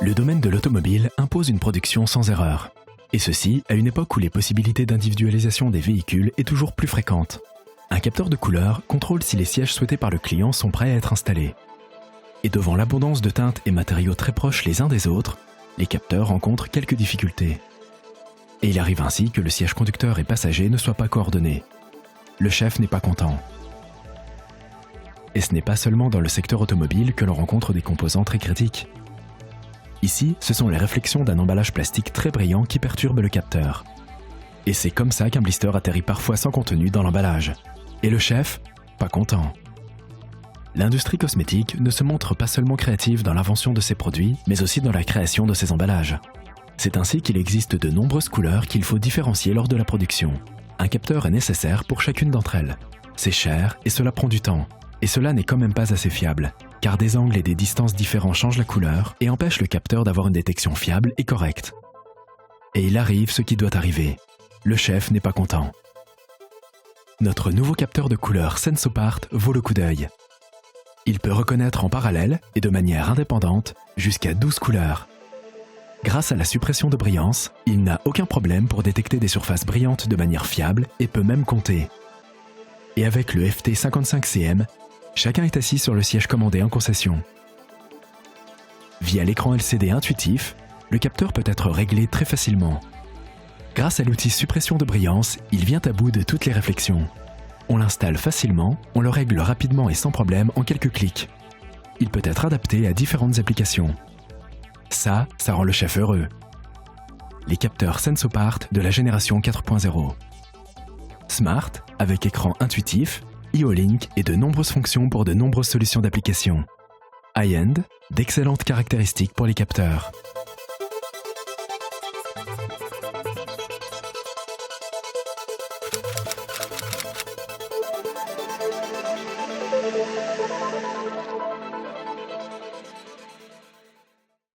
Le domaine de l'automobile impose une production sans erreur. Et ceci à une époque où les possibilités d'individualisation des véhicules est toujours plus fréquente. Un capteur de couleur contrôle si les sièges souhaités par le client sont prêts à être installés. Et devant l'abondance de teintes et matériaux très proches les uns des autres, les capteurs rencontrent quelques difficultés. Et il arrive ainsi que le siège conducteur et passager ne soient pas coordonnés. Le chef n'est pas content. Et ce n'est pas seulement dans le secteur automobile que l'on rencontre des composants très critiques. Ici, ce sont les réflexions d'un emballage plastique très brillant qui perturbent le capteur. Et c'est comme ça qu'un blister atterrit parfois sans contenu dans l'emballage. Et le chef, pas content. L'industrie cosmétique ne se montre pas seulement créative dans l'invention de ses produits, mais aussi dans la création de ses emballages. C'est ainsi qu'il existe de nombreuses couleurs qu'il faut différencier lors de la production. Un capteur est nécessaire pour chacune d'entre elles. C'est cher et cela prend du temps. Et cela n'est quand même pas assez fiable, car des angles et des distances différents changent la couleur et empêchent le capteur d'avoir une détection fiable et correcte. Et il arrive ce qui doit arriver. Le chef n'est pas content. Notre nouveau capteur de couleur Sensopart vaut le coup d'œil. Il peut reconnaître en parallèle et de manière indépendante jusqu'à 12 couleurs. Grâce à la suppression de brillance, il n'a aucun problème pour détecter des surfaces brillantes de manière fiable et peut même compter. Et avec le FT55CM, chacun est assis sur le siège commandé en concession. Via l'écran LCD intuitif, le capteur peut être réglé très facilement. Grâce à l'outil suppression de brillance, il vient à bout de toutes les réflexions. On l'installe facilement, on le règle rapidement et sans problème en quelques clics. Il peut être adapté à différentes applications. Ça rend le chef heureux. Les capteurs Sensopart de la génération 4.0. Smart, avec écran intuitif, IO-Link et de nombreuses fonctions pour de nombreuses solutions d'application. High-end, d'excellentes caractéristiques pour les capteurs.